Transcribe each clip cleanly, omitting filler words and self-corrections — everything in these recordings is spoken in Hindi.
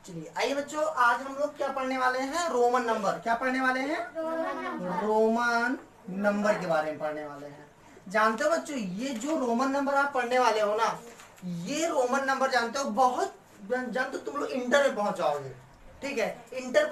चलिए आइए बच्चों, आज हम लोग क्या पढ़ने वाले हैं, रोमन नंबर। क्या पढ़ने वाले हैं? रोमन नंबर के बारे में पढ़ने वाले हैं। जानते हो बच्चों, ये जो रोमन नंबर आप पढ़ने वाले हो ना, ये रोमन नंबर जानते हो, बहुत जानते हो तुम लोग इंटर में पहुंच जाओगे। ठीक है, इंटर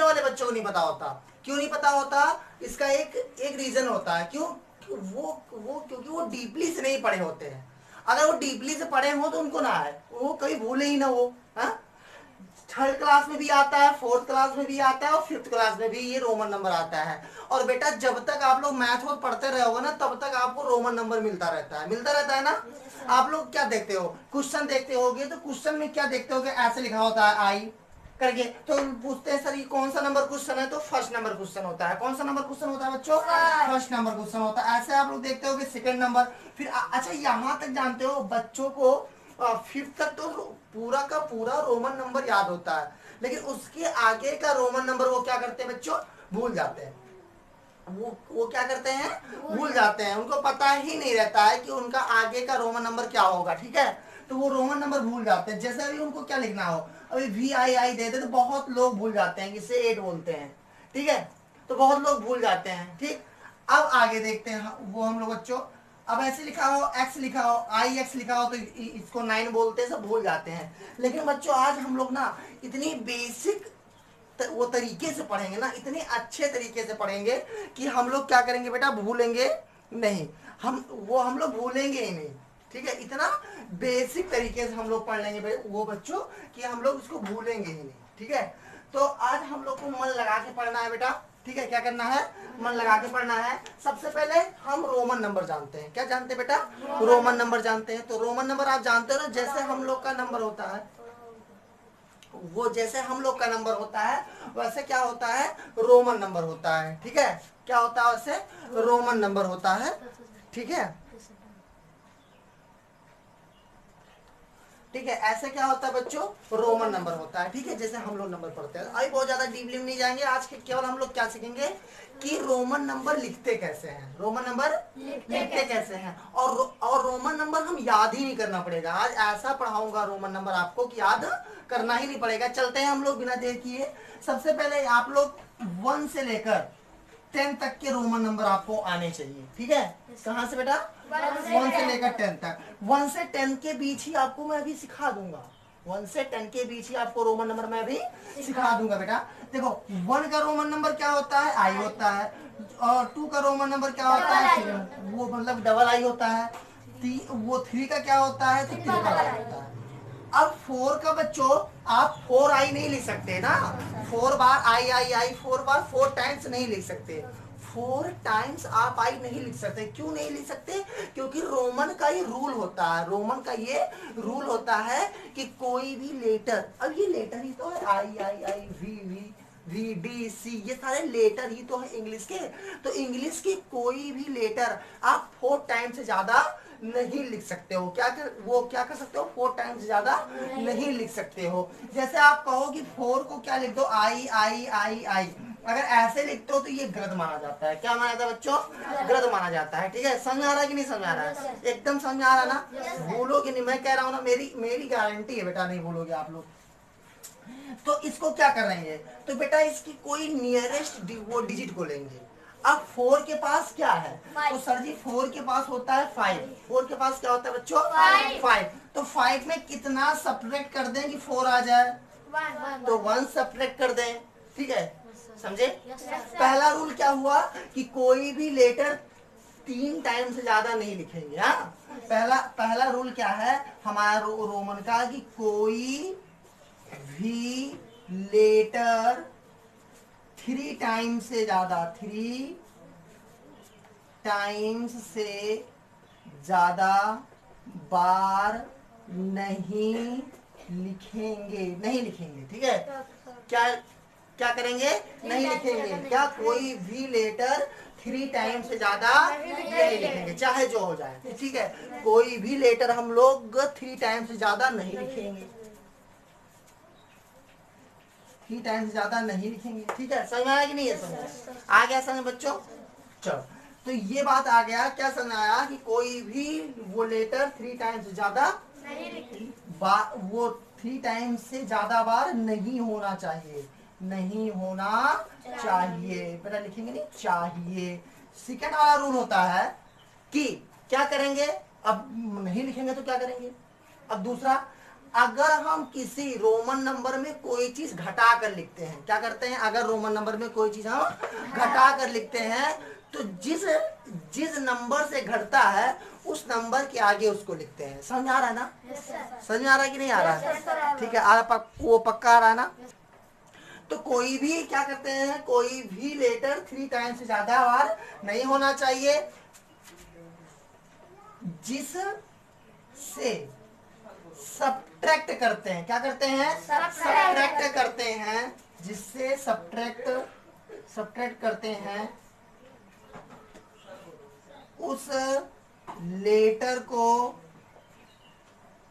वाले बच्चों को नहीं पता होता। क्यों नहीं पता होता? इसका एक रीजन होता है। क्यों? क्योंकि वो डीपली से नहीं पढ़े होते हैं। अगर वो डीपली से पढ़े हो तो उनको ना आए, वो कभी भूले ही ना वो। हाँ, थर्ड क्लास में भी आता है, फोर्थ क्लास में भी आता है और फिफ्थ क्लास में भी ये रोमन नंबर आता है। और बेटा जब तक आप लोग मैथ और पढ़ते रहोगे ना, तब तक आपको रोमन नंबर मिलता रहता है ना। आप लोग क्या देखते हो, क्वेश्चन देखते होगे, तो क्वेश्चन में क्या देखते होगे, ऐसे लिखा होता है आई करके, तो पूछते हैं सर ये कौन सा नंबर क्वेश्चन है, तो फर्स्ट नंबर क्वेश्चन होता है। कौन सा नंबर क्वेश्चन होता है बच्चों? फर्स्ट नंबर क्वेश्चन होता है। ऐसे आप लोग देखते होगे सेकंड नंबर, फिर अच्छा यहाँ तक जानते हो बच्चों को फिफ्थ तक तो पूरा का पूरा रोमन नंबर याद होता है, लेकिन उसके आगे का रोमन नंबर वो क्या करते हैं बच्चों, भूल जाते हैं। वो क्या करते हैं, भूल जाते हैं। उनको पता ही नहीं रहता है कि उनका आगे का रोमन नंबर क्या होगा। ठीक है, तो वो रोमन नंबर भूल जाते हैं। जैसे अभी उनको क्या लिखना हो, अभी VII दे दे तो बहुत लोग भूल जाते हैं, इसे 8 बोलते हैं। ठीक है, तो बहुत लोग भूल जाते हैं। ठीक, अब आगे देखते हैं वो हम लोग बच्चों। अब ऐसे लिखा हो, x लिखा हो, IX लिखा हो, तो इसको 9 बोलते हैं, सब भूल जाते हैं। लेकिन बच्चों आज हम लोग ना इतनी बेसिक वो तरीके से पढ़ेंगे ना, इतने अच्छे तरीके से पढ़ेंगे कि हम लोग क्या करेंगे बेटा, भूलेंगे नहीं। हम लोग भूलेंगे ही नहीं। ठीक है, इतना बेसिक तरीके से हम लोग पढ़ लेंगे वो बच्चों कि हम लोग इसको भूलेंगे ही नहीं। ठीक है, तो आज हम लोग को मन लगा के पढ़ना है बेटा। ठीक है, क्या करना है, मन लगा के पढ़ना है। सबसे पहले हम रोमन नंबर जानते हैं। क्या जानते हैं बेटा? रोमन नंबर जानते हैं। तो रोमन नंबर आप जानते हो ना, जैसे हम लोग का नंबर होता है, वो जैसे हम लोग का नंबर होता है वैसे क्या होता है, रोमन नंबर होता है। ठीक है, क्या होता है वैसे, रोमन नंबर होता है। ठीक है, ठीक है, ऐसे क्या होता है बच्चों, रोमन नंबर होता है। ठीक है, जैसे हम लोग नंबर पढ़ते हैं। अभी बहुत ज्यादा डीपली में नहीं जाएंगे, आज के केवल हम लोग क्या सीखेंगे कि रोमन नंबर लिखते कैसे हैं, रोमन नंबर लिखते कैसे हैं। और रोमन नंबर हम याद ही नहीं करना पड़ेगा। आज ऐसा पढ़ाऊंगा रोमन नंबर आपको कि याद करना ही नहीं पड़ेगा। चलते हैं हम लोग बिना देर किए। सबसे पहले आप लोग 1 से लेकर 10 तक के रोमन नंबर आपको आने चाहिए। ठीक है, कहाँ से बेटा, 1 से लेकर 10 तक। 1 से 10 के बीच ही आपको मैं अभी सिखा दूंगा। 1 से 10 के बीच ही आपको रोमन नंबर मैं अभी सिखा दूंगा बेटा। देखो 1 का रोमन नंबर क्या होता है, आई होता है। और 2 का रोमन नंबर क्या होता है, वो मतलब डबल आई होता है। वो 3 का क्या होता है, तो ट्रिपल आई होता है। अब 4 का बच्चों आप 4 आई नहीं लिख सकते ना, 4 बार आई 4 बार 4 टाइम्स नहीं लिख सकते। 4 टाइम्स आप आई नहीं लिख सकते। क्यों नहीं लिख सकते? क्योंकि रोमन का ये रूल होता है, रोमन का ये रूल होता है कि कोई भी लेटर, अब ये लेटर ही तो है, आई वी डी सी, ये सारे लेटर ही तो है इंग्लिश के। तो इंग्लिश की कोई भी लेटर आप 4 टाइम से ज्यादा नहीं लिख सकते हो। क्या कर सकते हो, 4 टाइम्स ज्यादा नहीं लिख सकते हो। जैसे आप कहो कि 4 को क्या लिख दो, आई। अगर ऐसे लिखते हो तो ये गलत माना जाता है। क्या माना जाता है बच्चों, गलत माना जाता है। ठीक है, समझ आ रहा है कि नहीं समझ आ रहा है, एकदम समझ आ रहा है ना, भूलोगे नहीं, मैं कह रहा हूँ ना, मेरी गारंटी है बेटा, नहीं भूलोगे आप लोग। तो इसको क्या करेंगे, तो बेटा इसकी कोई नियरेस्ट वो डिजिट को लेंगे। अब 4 के पास क्या है, तो सर जी 4 के पास होता है 5। 4 के पास क्या होता है बच्चों, 5। तो 5 में कितना सब्ट्रैक्ट कर दें कि 4 आ जाए, तो 1 सब्ट्रैक्ट कर दें। ठीक है, समझे? पहला रूल क्या हुआ कि कोई भी लेटर 3 टाइम से ज्यादा नहीं लिखेंगे। हाँ, पहला रूल क्या है हमारा रोमन का, कि कोई भी लेटर 3 टाइम्स से ज्यादा, 3 टाइम्स से ज्यादा बार नहीं लिखेंगे। ठीक है, क्या क्या करेंगे, नहीं लिखेंगे। क्या, कोई भी लेटर 3 टाइम से ज्यादा नहीं लिखेंगे, चाहे जो हो जाए। ठीक है, कोई भी लेटर हम लोग 3 टाइम से ज्यादा नहीं लिखेंगे, 3 टाइम से ज्यादा नहीं लिखेंगे। ठीक है, समझ आया कि नहीं है, समझ आ गया समझ बच्चों? चलो, तो ये बात आ गया, क्या समझ आया कि कोई भी वो लेटर 3 टाइम से ज्यादा वो 3 टाइम्स से ज्यादा बार नहीं होना चाहिए, नहीं होना चाहिए। बेटा लिखेंगे नहीं चाहिए। सेकंड वाला रूल होता है कि क्या करेंगे, अब नहीं लिखेंगे तो क्या करेंगे। अब दूसरा, अगर हम किसी रोमन नंबर में कोई चीज घटा कर लिखते हैं, क्या करते हैं, अगर रोमन नंबर में कोई चीज हम घटा कर लिखते हैं तो जिस जिस नंबर से घटता है उस नंबर के आगे उसको लिखते हैं। समझ आ रहा है ना? समझ आ रहा है कि नहीं आ रहा है? ठीक है, वो पक्का आ रहा है ना? तो कोई भी क्या करते हैं, कोई भी लेटर 3 टाइम्स से ज्यादा बार नहीं होना चाहिए जिस से सब्ट्रैक्ट करते हैं। क्या करते हैं? सब्ट्रैक्ट करते हैं। जिससे सब्ट्रैक्ट करते हैं उस लेटर को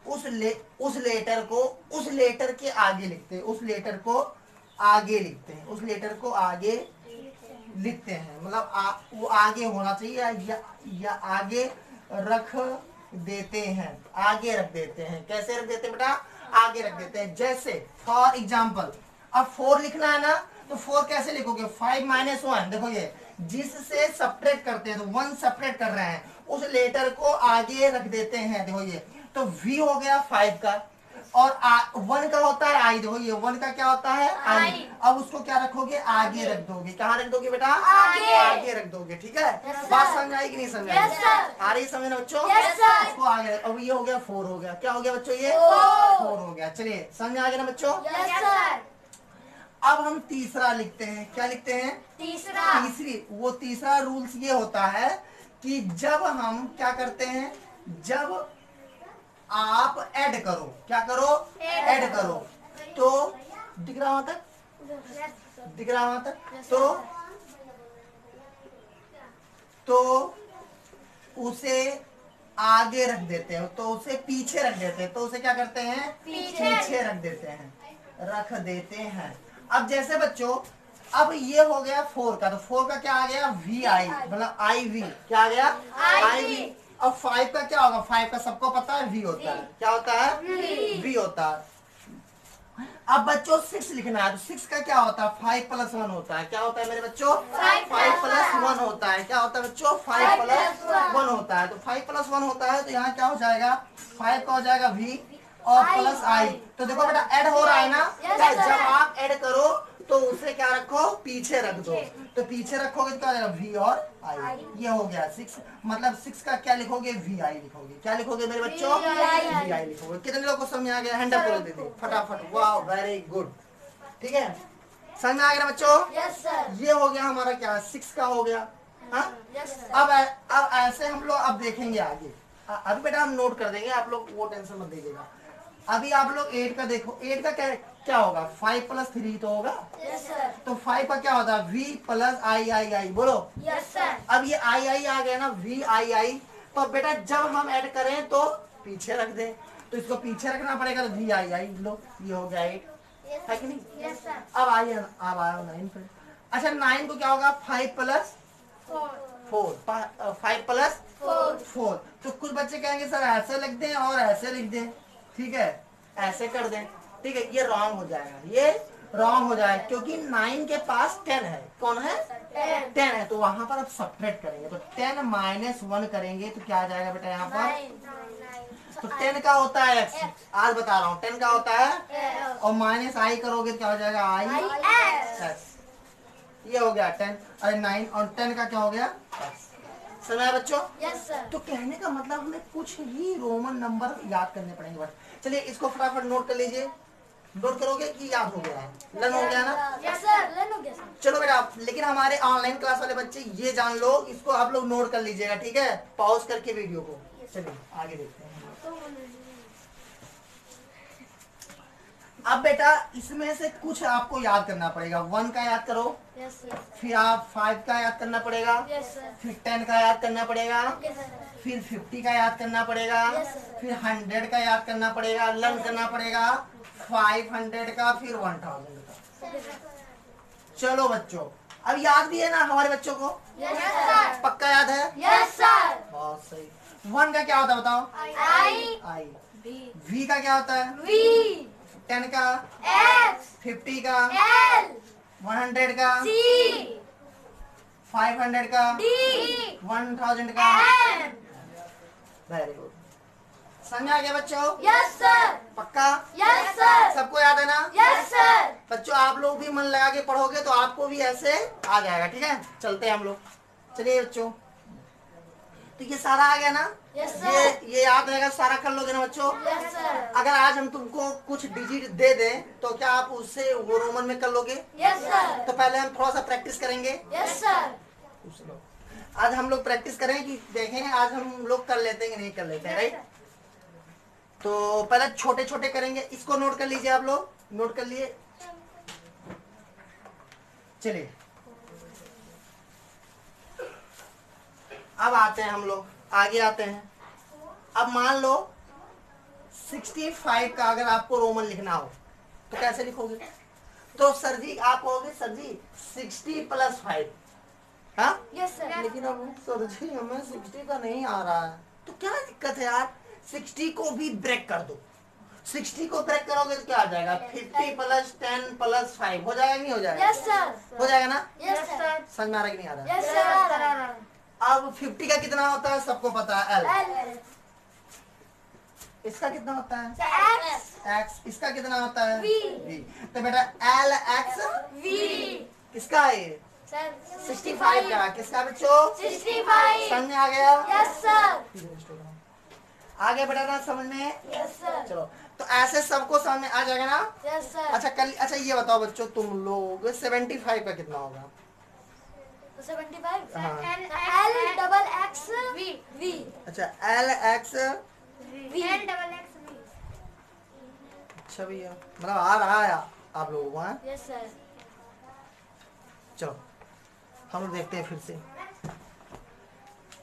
उस लेटर के आगे लिखते हैं, उस लेटर को आगे लिखते हैं, उस लेटर को आगे लिखते हैं। मतलब वो आगे होना चाहिए या आगे रख देते हैं, आगे रख देते हैं। कैसे रख देते हैं बेटा? आगे रख देते हैं। जैसे फॉर एग्जाम्पल, अब 4 लिखना है ना, तो 4 कैसे लिखोगे? 5 - 1। देखो ये जिससे सब्ट्रैक्ट करते हैं, तो 1 सब्ट्रैक्ट कर रहे हैं, उस लेटर को आगे रख देते हैं। देखो ये तो V हो गया 5 का, और 1 का होता है I। देखो ये 1 का क्या होता है? I। अब उसको क्या रखोगे? आगे रख दोगे। कहाँ रख दोगे बेटा? आगे रख दोगे। ठीक है, बात समझ आई कि नहीं समझ आई? आ रही समझ ना बच्चों? इसको आगे। अब ये हो गया 4 हो गया। क्या हो गया बच्चों? ये 4 हो गया। चलिए समझ आ गया ना बच्चों? अब हम तीसरा लिखते हैं। क्या लिखते हैं? तीसरा रूल्स ये होता है कि जब हम क्या करते हैं, जब आप ऐड करो, क्या करो? ऐड करो। तो दिख रहा वहां तक? दिख रहा वहां तक? तो उसे आगे रख देते हैं, तो उसे पीछे रख देते हैं। तो उसे क्या करते हैं? पीछे रख देते हैं, रख देते हैं। अब जैसे बच्चों, अब ये हो गया 4 का, तो 4 का क्या आ गया? VI, मतलब IV। क्या आ गया? IV। अब 5 का क्या होगा? 5 का सबको पता है V होता है। क्या होता है? V होता है। अब बच्चों 6 लिखना है, तो 6 का क्या होता है? 5 + 1 होता है। क्या होता है मेरे बच्चों? 5 + 1 होता है। क्या होता है बच्चों? 5 + 1 होता है। तो 5 + 1 होता है, तो यहाँ क्या हो जाएगा? 5 का हो जाएगा V और प्लस I। तो देखो बेटा ऐड हो रहा है ना? जब आप ऐड करो तो उसे क्या रखो? पीछे रख दो। तो पीछे रखोगे तो क्या हो जाएगा? V और I। ये हो गया 6। मतलब 6 का क्या लिखोगे? VI लिखोगे। क्या लिखोगे मेरे बच्चों? VI लिखोगे। कितने लोगों को समझ आ गया? हैंड अप कर दीजिए फटाफट। वाह, वेरी गुड। ठीक है, समझ में आ गया बच्चों? ये हो गया हमारा क्या? 6 का हो गया। हाँ, अब ऐसे हम लोग अब देखेंगे आगे। अभी बेटा हम नोट कर देंगे, आप लोग वो टेंशन मत दीजिएगा। अभी आप लोग 8 का देखो। 8 का क्या होगा? 5 + 3 तो होगा। तो 5 का क्या होता है? V + I। बोलो। अब ये I आ गया ना, VI। तो बेटा जब हम ऐड करें तो पीछे रख दें, तो इसको पीछे रखना पड़ेगा, तो VI। लो, ये हो गया 8, है कि नहीं? अब आइए, अब आया 9 पे। अच्छा 9 को क्या होगा? 5 + 4। 5 + 4। तो कुछ बच्चे कहेंगे सर ऐसे लिख दें और ऐसे लिख दें। ठीक है, ऐसे कर दें। ठीक है, ये रॉन्ग हो जाएगा, ये रॉन्ग हो जाएगा, क्योंकि 9 के पास 10 है। कौन है? 10 है। तो वहां पर आप सब्ट्रैक्ट करेंगे, तो 10 - 1 करेंगे तो क्या आ जाएगा बेटा यहाँ पर? तो 10 का होता है X। आज बता रहा हूँ 10 का होता है, और -I करोगे तो क्या हो जाएगा? I। ये हो गया 10। अरे 9 और 10 का क्या हो गया? समझ बच्चों? तो कहने का मतलब हमें कुछ ही रोमन नंबर याद करने पड़ेंगे बस। चलिए इसको फटाफट नोट कर लीजिए। नोट करोगे कि याद हो गया है? लर्न हो गया ना? लर्न हो गया सर। चलो बेटा, लेकिन हमारे ऑनलाइन क्लास वाले बच्चे ये जान लो, इसको आप लोग नोट कर लीजिएगा। ठीक है, पॉज करके वीडियो को। चलिए आगे देखते हैं। अब बेटा इसमें से कुछ आपको याद करना पड़ेगा। 1 का याद करो, फिर आप 5 का याद करना पड़ेगा, फिर 10 का याद करना पड़ेगा, फिर 50 का याद करना पड़ेगा, फिर 100 का याद करना पड़ेगा, लर्न करना पड़ेगा 500 का, फिर 1000 का। चलो बच्चों, अब याद भी है ना हमारे बच्चों को? पक्का याद है? बहुत सही। 1 का क्या होता है बताओ? I। V का क्या होता है? 10 का X 50 का L 100 का C 500 का D 1000 का। M। वेरी गुड, समझ आ गया बच्चों? Yes sir। पक्का? Yes sir। सबको याद है ना? Yes sir। बच्चों आप लोग भी मन लगा के पढ़ोगे तो आपको भी ऐसे आ जाएगा। ठीक है, चलते हैं हम लोग। चलिए बच्चों, तो ये सारा आ गया ना? Yes sir। ये याद रहेगा, सारा कर लोगे ना बच्चों? Yes sir। अगर आज हम तुमको कुछ डिजिट दे दें तो क्या आप उससे वो रोमन में कर लोगे? Yes sir। तो पहले हम थोड़ा सा प्रैक्टिस करेंगे। Yes sir। आज हम लोग प्रैक्टिस करें कि देखें आज हम लोग कर लेते हैं कि नहीं कर लेते हैं, राइट? तो पहले छोटे छोटे करेंगे, इसको नोट कर लीजिए आप लोग, नोट कर लिए। चलिए अब आते हैं हम लोग आगे आते हैं। अब मान लो 65 का अगर आपको रोमन लिखना हो तो कैसे लिखोगे? तो सर जी आप कहोगे सर जी 60 + 5। हाँ Yes sir। लेकिन अब सर जी हमें 60 का नहीं आ रहा है, तो क्या दिक्कत है यार? 60 को भी ब्रेक कर दो। 60 को ब्रेक करोगे तो क्या आ जाएगा? 50 + 10 + 5 हो जाएगा कि नहीं हो जाएगा? Yes sir। हो जाएगा ना? Yes sir। समझ में आ रहा है कि नहीं आ रहा है? Yes sir। अब 50 का कितना होता है सबको पता है, L। L इसका कितना होता है? X X। इसका कितना होता है? V। V। तो बेटा LX V किसका है? ये sir 65 का। किसका बच्चों? 65। समझ में आ गया? Yes sir। आगे बेटा ना समझ में? Yes sir। चलो, तो ऐसे सबको समझ में आ जाएगा ना? Yes sir। अच्छा कल, अच्छा ये बताओ बच्चों, तुम लोग 75 का कितना होगा? 75 हाँ। L double X V अच्छा LX। L double X V। अच्छा भैया, मतलब आ रहा है आप लोगों को? हाँ Yes sir। चलो हम लोग देखते हैं फिर से।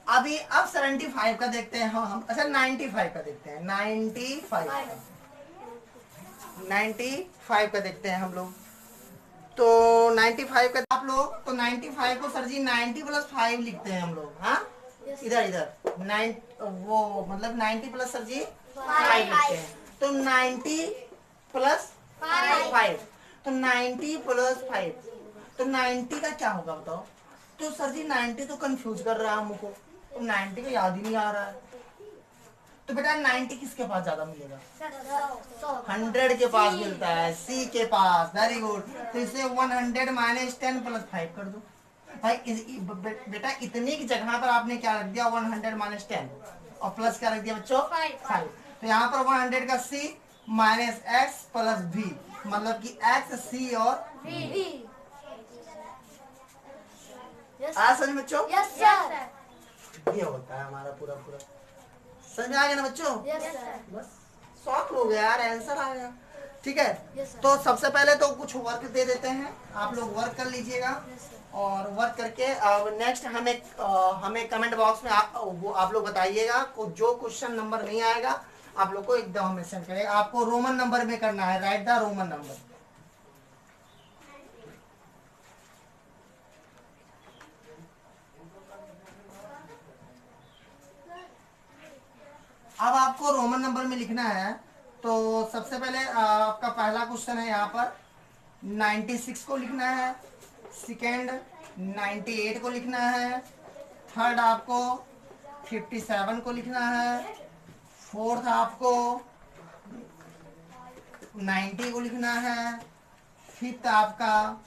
अभी अब 75 का देखते हैं हम। अच्छा 95 का देखते हैं। 95 का देखते हैं हम लोग। तो 95 का आप लोग, तो 95 को सर जी 90 + 5 लिखते हैं हम लोग। हाँ इधर इधर 9 वो मतलब 90 प्लस सर जी 5 लिखते हैं। तो 90 + 5, तो 90 + 5, तो 90 का क्या होगा बताओ? तो सर जी 90 तो कंफ्यूज कर रहा है हमको, तो 90 का याद ही नहीं आ रहा है। तो बेटा 90 किसके पास ज्यादा मिलेगा? 100 के पास मिलता है, सी के पास। Very good. तो इसे 100 - 10 + 5 कर दो भाई। बेटा इतनी की जगह पर आपने क्या रख दिया? 100 - 10 और प्लस क्या रख दिया बच्चों? 5। तो यहाँ पर 100 का C - X + V, मतलब कि X C और V। आ समझ बच्चों? Yes sir। ये होता है हमारा पूरा पूरा। समझ में आ गया ना बच्चों? Yes sir। बस शॉक हो गया यार, आंसर आ गया। ठीक है, Yes, sir। तो सबसे पहले तो कुछ वर्क दे देते हैं, आप लोग वर्क कर लीजिएगा। Yes, sir। और वर्क करके नेक्स्ट हमें कमेंट बॉक्स में आप लोग बताइएगा। जो क्वेश्चन नंबर नहीं आएगा आप लोग को एकदम हमें सेंड करेगा। आपको रोमन नंबर में करना है, राइट द रोमन नंबर। अब आपको रोमन नंबर में लिखना है। तो सबसे पहले आपका पहला क्वेश्चन है यहाँ पर 96 को लिखना है, सेकेंड 98 को लिखना है, थर्ड आपको 57 को लिखना है, फोर्थ आपको 90 को लिखना है, फिफ्थ आपका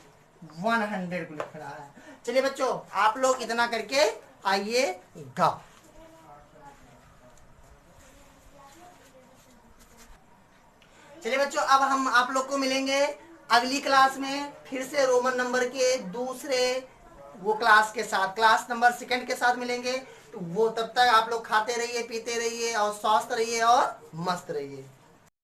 100 को लिखना है। चलिए बच्चों आप लोग इतना करके आइएगा। चलिए बच्चों, अब हम आप लोग को मिलेंगे अगली क्लास में फिर से रोमन नंबर के दूसरे वो क्लास के साथ, क्लास नंबर 2 के साथ मिलेंगे। तो वो तब तक आप लोग खाते रहिए, पीते रहिए और स्वस्थ रहिए और मस्त रहिए।